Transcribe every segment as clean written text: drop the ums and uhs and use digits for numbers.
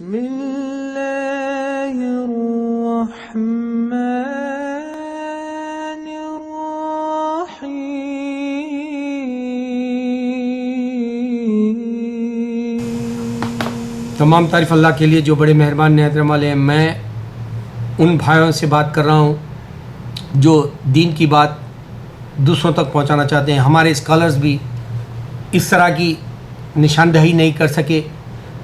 بسم اللہ الرحمن الرحیم۔ تمام تعریف اللہ کے لیے جو بڑے مہربان نہایت رحم والے ہیں۔ میں ان بھائیوں سے بات کر رہا ہوں جو دین کی بات دوسروں تک پہنچانا چاہتے ہیں۔ ہمارے اسکالرز بھی اس طرح کی نشاندہی نہیں کر سکے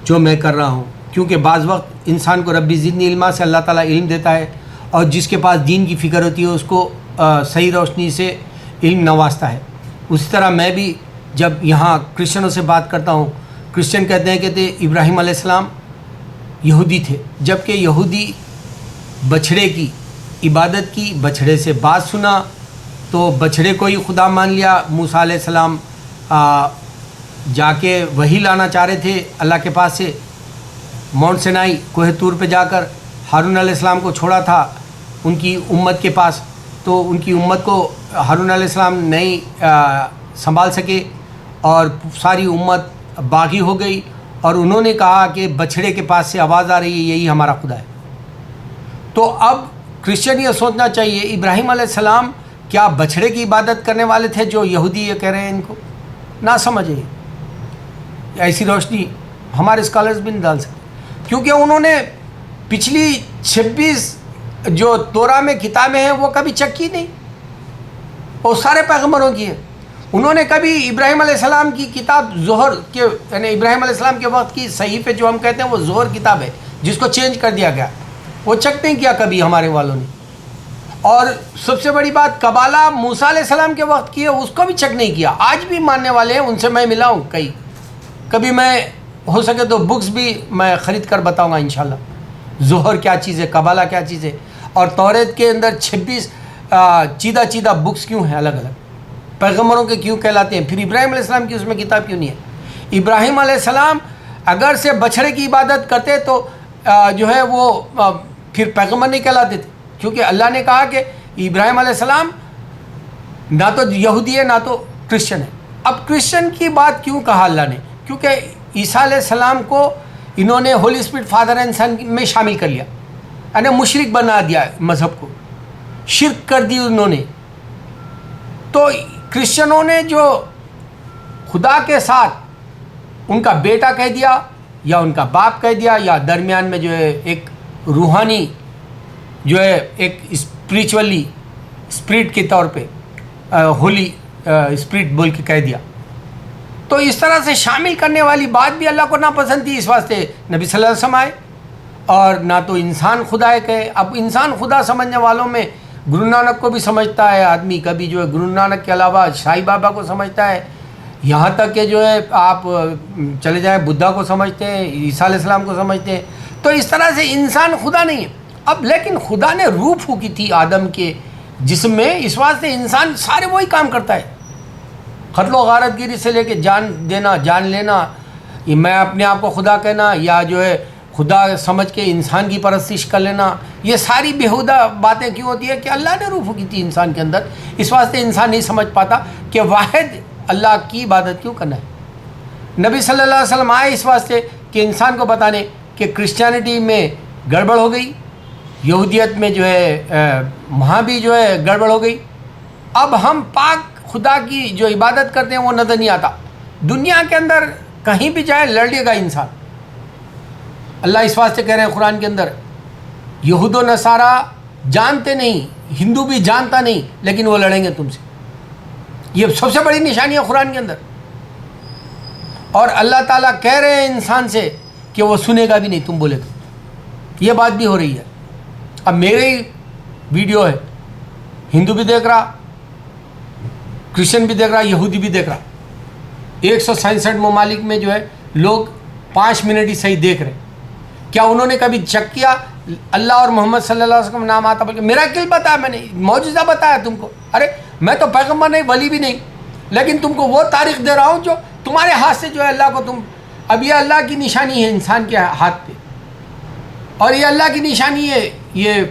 جو میں کر رہا ہوں، کیونکہ بعض وقت انسان کو ربی زدنی علما سے اللہ تعالیٰ علم دیتا ہے، اور جس کے پاس دین کی فکر ہوتی ہے اس کو صحیح روشنی سے علم نوازتا ہے۔ اسی طرح میں بھی جب یہاں کرسچنوں سے بات کرتا ہوں، کرسچن کہتے ہیں کہ ابراہیم علیہ السلام یہودی تھے، جبکہ یہودی بچھڑے کی عبادت کی، بچھڑے سے بات سنا تو بچھڑے کو ہی خدا مان لیا۔ موسیٰ علیہ السلام جا کے وحی لانا چاہ رہے تھے اللہ کے پاس سے، مونٹ سینائی کوہ طور پہ جا کر ہارون علیہ السلام کو چھوڑا تھا ان کی امت کے پاس، تو ان کی امت کو ہارون علیہ السلام نہیں سنبھال سکے اور ساری امت باغی ہو گئی، اور انہوں نے کہا کہ بچھڑے کے پاس سے آواز آ رہی ہے یہی ہمارا خدا ہے۔ تو اب کرسچن یہ سوچنا چاہیے ابراہیم علیہ السلام کیا بچھڑے کی عبادت کرنے والے تھے جو یہودی یہ کہہ رہے ہیں؟ ان کو نہ سمجھے، ایسی روشنی ہمارے اسکالرز بھی نہیں ڈال سکتے، کیونکہ انہوں نے پچھلی 26 جو تورا میں کتابیں ہیں وہ کبھی چیک کی نہیں، وہ سارے پیغمبروں کی ہیں۔ انہوں نے کبھی ابراہیم علیہ السلام کی کتاب ظہر کے، یعنی ابراہیم علیہ السلام کے وقت کی صحیفے جو ہم کہتے ہیں وہ ظہر کتاب ہے جس کو چینج کر دیا گیا، وہ چیک نہیں کیا کبھی ہمارے والوں نے۔ اور سب سے بڑی بات قبالہ موسیٰ علیہ السلام کے وقت کی ہے، اس کو بھی چیک نہیں کیا۔ آج بھی ماننے والے ہیں، ان سے میں ملا ہوں کبھی میں ہو سکے تو بکس بھی میں خرید کر بتاؤں گا انشاءاللہ، ظہر کیا چیز ہے، قبالہ کیا چیز ہے، اور توریت کے اندر 26 چیدہ بکس کیوں ہیں الگ الگ، پیغمبروں کے کیوں کہلاتے ہیں، پھر ابراہیم علیہ السلام کی اس میں کتاب کیوں نہیں ہے۔ ابراہیم علیہ السلام اگر سے بچھڑے کی عبادت کرتے تو جو ہے وہ پھر پیغمبر نہیں کہلاتے تھے، کیونکہ اللہ نے کہا کہ ابراہیم علیہ السلام نہ تو یہودی ہے نہ تو کرسچن ہے۔ اب کرسچن کی بات کیوں کہا اللہ نے؟ کیونکہ عیسیٰ علیہ السلام کو انہوں نے ہولی اسپرٹ فادر اینڈ سن میں شامل کر لیا، یعنی مشرک بنا دیا، مذہب کو شرک کر دی انہوں نے۔ تو کرسچنوں نے جو خدا کے ساتھ ان کا بیٹا کہہ دیا یا ان کا باپ کہہ دیا، یا درمیان میں جو ہے ایک روحانی جو ہے ایک اسپریچولی اسپرٹ کے طور پہ ہولی اسپرٹ بول کے کہہ دیا، تو اس طرح سے شامل کرنے والی بات بھی اللہ کو ناپسند تھی۔ اس واسطے نبی صلی اللہ علیہ وسلم آئے، اور نہ تو انسان خدا ہے کہے۔ اب انسان خدا سمجھنے والوں میں گرو نانک کو بھی سمجھتا ہے آدمی، کبھی جو ہے گرو نانک کے علاوہ شائی بابا کو سمجھتا ہے، یہاں تک کہ جو ہے آپ چلے جائیں بدھا کو سمجھتے ہیں، عیسیٰ علیہ السلام کو سمجھتے ہیں۔ تو اس طرح سے انسان خدا نہیں ہے۔ اب لیکن خدا نے روح پھونکی تھی آدم کے جسم میں، اس واسطے انسان سارے وہی کام کرتا ہے، قتل و غارت گیری سے لے کے جان دینا، جان لینا، یہ میں اپنے آپ کو خدا کہنا، یا جو ہے خدا سمجھ کے انسان کی پرستش کر لینا، یہ ساری بیہودہ باتیں کیوں ہوتی ہے؟ کہ اللہ نے روح پھونکی تھی انسان کے اندر، اس واسطے انسان نہیں سمجھ پاتا کہ واحد اللہ کی عبادت کیوں کرنا ہے۔ نبی صلی اللہ علیہ وسلم آئے اس واسطے کہ انسان کو بتانے کہ کرسچینٹی میں گڑبڑ ہو گئی، یہودیت میں جو ہے وہاں بھی جو ہے گڑبڑ ہو گئی، اب ہم پاک خدا کی جو عبادت کرتے ہیں وہ نظر نہیں آتا۔ دنیا کے اندر کہیں بھی جائے لڑے گا انسان، اللہ اس واسطے کہہ رہے ہیں قرآن کے اندر، یہود و نصارہ جانتے نہیں، ہندو بھی جانتا نہیں، لیکن وہ لڑیں گے تم سے۔ یہ سب سے بڑی نشانی ہے قرآن کے اندر، اور اللہ تعالیٰ کہہ رہے ہیں انسان سے کہ وہ سنے گا بھی نہیں تم بولے تو۔ یہ بات بھی ہو رہی ہے۔ اب میرے ہی ویڈیو ہے، ہندو بھی دیکھ رہا، کرسچن بھی دیکھ رہا، یہودی بھی دیکھ رہا، 167 ممالک میں جو ہے لوگ 5 منٹ ہی صحیح دیکھ رہے ہیں۔ کیا انہوں نے کبھی چیک کیا اللہ اور محمد صلی اللہ علیہ وسلم نام آتا؟ بلکہ میرا کل بتایا، میں نے معجزہ بتایا تم کو، ارے میں تو پیغمبر نہیں، ولی بھی نہیں، لیکن تم کو وہ تاریخ دے رہا ہوں جو تمہارے ہاتھ سے جو ہے اللہ کو تم، اب یہ اللہ کی نشانی ہے انسان کے ہاتھ پہ، اور یہ اللہ کی نشانی ہے یہ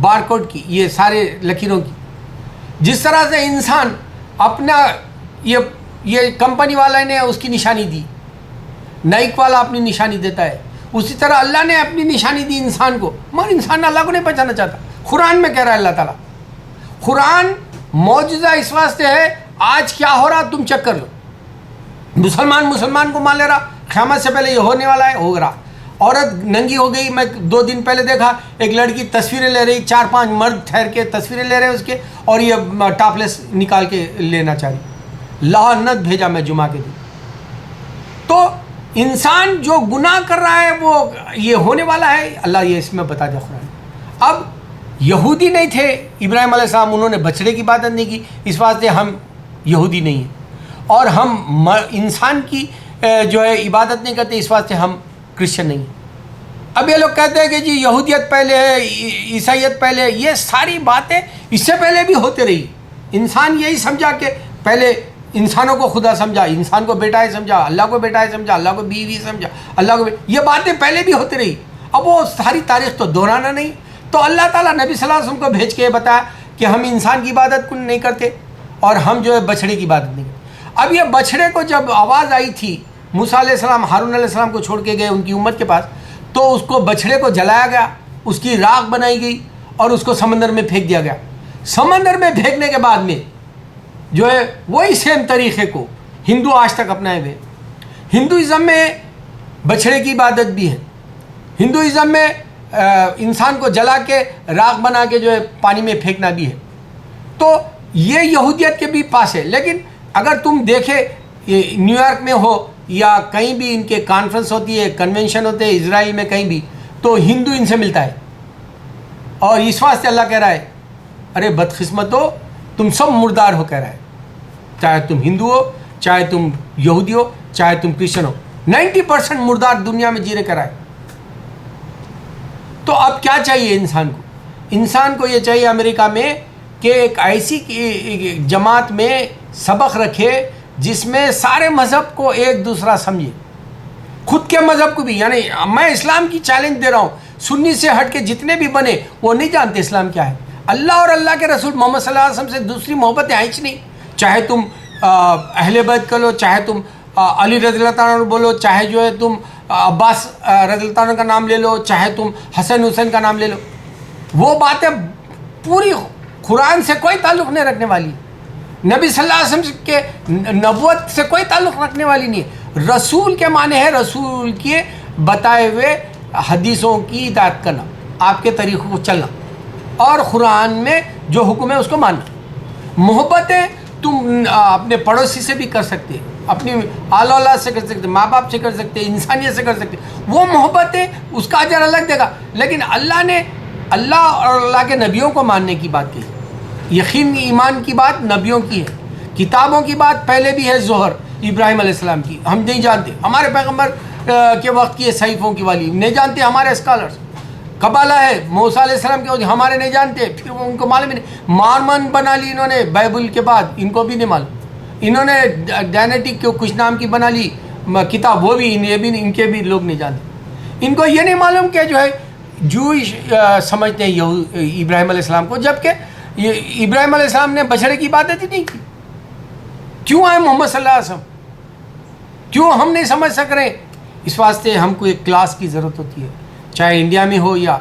بار کوڈ کی، یہ سارے لکیروں کی۔ جس طرح سے انسان اپنا یہ کمپنی والا نے اس کی نشانی دی، نائک والا اپنی نشانی دیتا ہے، اسی طرح اللہ نے اپنی نشانی دی انسان کو، مگر انسان اللہ کو نہیں پہچانا چاہتا. قرآن میں کہہ رہا ہے اللہ تعالیٰ، قرآن معجزہ اس واسطے ہے آج کیا ہو رہا تم چیک کر لو. مسلمان کو مان لے رہا قیامت سے پہلے یہ ہونے والا ہے، ہو رہا. عورت ننگی ہو گئی، میں 2 دن پہلے دیکھا ایک لڑکی تصویریں لے رہی، 4-5 مرد ٹھہر کے تصویریں لے رہے اس کے، اور یہ ٹاپ لیس نکال کے لینا چاہ رہی. لعنت بھیجا میں جمعہ کے دن. تو انسان جو گناہ کر رہا ہے وہ یہ ہونے والا ہے، اللہ یہ اس میں بتا دیا قرآن. اب یہودی نہیں تھے ابراہیم علیہ السلام، انہوں نے بچڑے کی عبادت نہیں کی، اس واسطے ہم یہودی نہیں ہیں. اور ہم انسان کی جو ہے عبادت نہیں کرتے، اس واسطے ہم کرسچن نہیں ہیں. اب یہ لوگ کہتے ہیں کہ جی یہودیت پہلے ہے، عیسائیت پہلے ہے. یہ ساری باتیں اس سے پہلے بھی ہوتے رہی. انسان یہی سمجھا کہ پہلے انسانوں کو خدا سمجھا، انسان کو بیٹا ہے سمجھا، اللہ کو بیٹا ہے سمجھا، اللہ کو بیوی سمجھا، اللہ کو یہ باتیں پہلے بھی ہوتی رہی. اب وہ ساری تاریخ تو دہرانا نہیں. تو اللہ تعالیٰ نبی صلی اللہ علیہ وسلم کو بھیج کے بتایا کہ ہم انسان کی عبادت کو نہیں کرتے اور ہم جو ہے بچھڑے کی عبادت نہیں کرتے. اب یہ بچھڑے کو جب آواز آئی تھی، موسیٰ علیہ السلام ہارون علیہ السلام کو چھوڑ کے گئے ان کی امت کے پاس، تو اس کو بچھڑے کو جلایا گیا، اس کی راکھ بنائی گئی اور اس کو سمندر میں پھینک دیا گیا. سمندر میں پھینکنے کے بعد میں جو ہے وہی سیم طریقے کو ہندو آج تک اپنائے ہوئے. ہندوازم میں بچھڑے کی عبادت بھی ہے. ہندوازم میں انسان کو جلا کے راکھ بنا کے جو ہے پانی میں پھینکنا بھی ہے. تو یہ یہودیت کے بھی پاس ہے. لیکن اگر تم دیکھے نیو یارک میں ہو یا کہیں بھی ان کے کانفرنس ہوتی ہے، کنونشن ہوتے ہیں اسرائیل میں کہیں بھی، تو ہندو ان سے ملتا ہے. اور اس واسطے اللہ کہہ رہا ہے ارے بدقسمتو تم سب مردار ہو، کہہ رہا ہے. چاہے تم ہندو ہو، چاہے تم یہودی ہو، چاہے تم کرسچن ہو، 90% مردار دنیا میں جینے کر آئے. تو اب کیا چاہیے انسان کو؟ انسان کو یہ چاہیے امریکہ میں کہ ایک ایسی جماعت میں سبق رکھے جس میں سارے مذہب کو ایک دوسرا سمجھے، خود کے مذہب کو بھی. یعنی میں اسلام کی چیلنج دے رہا ہوں، سنی سے ہٹ کے جتنے بھی بنے وہ نہیں جانتے اسلام کیا ہے. اللہ اور اللہ کے رسول محمد صلی اللہ علیہ وسلم سے دوسری محبتیں آئیں نہیں. چاہے تم اہل بیت کرو، چاہے تم علی رضی اللہ تعالیٰ عنہ بولو، چاہے جو ہے تم عباس رضی اللہ تعالیٰ عنہ کا نام لے لو، چاہے تم حسن حسین کا نام لے لو. وہ باتیں پوری قرآن سے کوئی تعلق نہیں رکھنے والی، نبی صلی اللہ علیہ وسلم کے نبوت سے کوئی تعلق رکھنے والی نہیں ہے. رسول کے معنی ہے رسول کے بتائے ہوئے حدیثوں کی اطاعت کرنا، آپ کے طریقوں کو چلنا، اور قرآن میں جو حکم ہے اس کو ماننا. محبتیں تم اپنے پڑوسی سے بھی کر سکتے، اپنی آل اولاد سے کر سکتے، ماں باپ سے کر سکتے، انسانیت سے کر سکتے. وہ محبتیں اس کا اجر الگ دے گا. لیکن اللہ نے اللہ اور اللہ کے نبیوں کو ماننے کی بات کی. یقین ایمان کی بات نبیوں کی ہے، کتابوں کی بات پہلے بھی ہے. زہر ابراہیم علیہ السلام کی ہم نہیں جانتے، ہمارے پیغمبر کے وقت کی صحیفوں کی والی نہیں جانتے ہمارے اسکالرس. قبالہ ہے موسیٰ علیہ السلام کے ہمارے نہیں جانتے، پھر ان کو معلوم ہی نہیں. مارمن بنا لی انہوں نے بائبل کے بعد، ان کو بھی نہیں معلوم. انہوں نے ڈائنیٹک کے کچھ نام کی بنا لی کتاب، وہ بھی ان کے بھی لوگ نہیں جانتے. ان کو یہ نہیں معلوم کہ جو ہے جوئش سمجھتے ہیں ابراہیم علیہ السلام کو، جبکہ یہ ابراہیم علیہ السلام نے بچڑے کی عبادت ہی نہیں کی. کیوں آئے محمد صلی اللہ علیہ وسلم؟ کیوں ہم نہیں سمجھ سک رہے؟ اس واسطے ہم کو ایک کلاس کی ضرورت ہوتی ہے، چاہے انڈیا میں ہو یا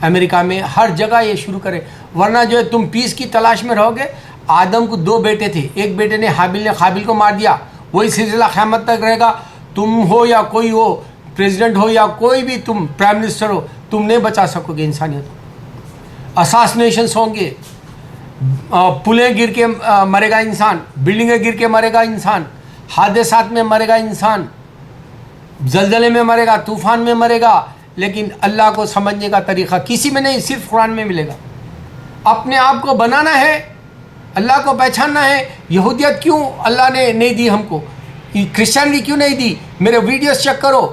امریکہ میں، ہر جگہ یہ شروع کرے. ورنہ جو ہے تم پیس کی تلاش میں رہو گے. آدم کو 2 بیٹے تھے، ایک بیٹے نے حابیل نے قابیل کو مار دیا، وہی سلسلہ قیامت تک رہے گا. تم ہو یا کوئی ہو، پریزیڈنٹ ہو یا کوئی بھی، تم پرائم منسٹر ہو، تم نہیں بچا سکو گے انسانیت کو. اساسنیشنس ہوں گے، پلیں گر کے مرے گا انسان، بلڈنگیں گر کے مرے گا انسان، حادثات میں مرے گا انسان، زلزلے میں مرے گا، طوفان میں مرے گا. لیکن اللہ کو سمجھنے کا طریقہ کسی میں نہیں، صرف قرآن میں ملے گا. اپنے آپ کو بنانا ہے، اللہ کو پہچاننا ہے. یہودیت کیوں اللہ نے نہیں دی ہم کو؟ کرسچینٹی کیوں نہیں دی؟ میرے ویڈیوز چیک کرو،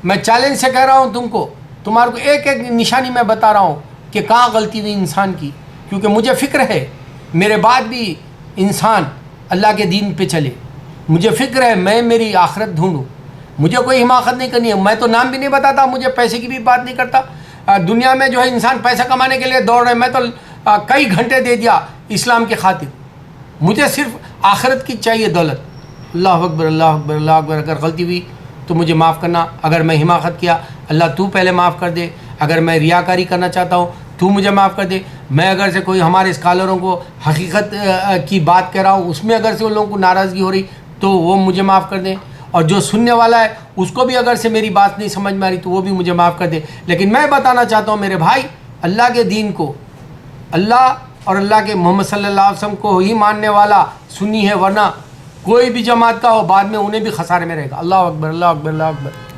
میں چیلنج سے کہہ رہا ہوں تم کو، تمہارے کو ایک ایک نشانی میں بتا رہا ہوں کہ کہاں غلطی ہوئی انسان کی. کیونکہ مجھے فکر ہے میرے بعد بھی انسان اللہ کے دین پہ چلے. مجھے فکر ہے میں میری آخرت ڈھونڈوں. مجھے کوئی حماقت نہیں کرنی ہے. میں تو نام بھی نہیں بتاتا، مجھے پیسے کی بھی بات نہیں کرتا. دنیا میں جو ہے انسان پیسہ کمانے کے لیے دوڑ رہے، میں تو کئی گھنٹے دے دیا اسلام کی خاطر. مجھے صرف آخرت کی چاہیے دولت. اللہ اکبر اللہ اکبر اللہ اکبر. اگر غلطی ہوئی تو مجھے معاف کرنا. اگر میں حماقت کیا اللہ تو پہلے معاف کر دے. اگر میں ریاکاری کرنا چاہتا ہوں تو مجھے معاف کر دے. میں اگر سے کوئی ہمارے اسکالروں کو حقیقت کی بات کہہ رہا ہوں اس میں اگر سے ان لوگوں کو ناراضگی ہو رہی تو وہ مجھے معاف کر دیں. اور جو سننے والا ہے اس کو بھی اگر سے میری بات نہیں سمجھ میں آ رہی تو وہ بھی مجھے معاف کر دے. لیکن میں بتانا چاہتا ہوں میرے بھائی, اللہ کے دین کو, اللہ اور اللہ کے محمد صلی اللہ علیہ وسلم کو ہی ماننے والا سنی ہے, ورنہ کوئی بھی جماعت کا ہو بعد میں انہیں بھی خسارے میں رہے گا. اللہ اکبر اللہ اکبر اللہ اکبر.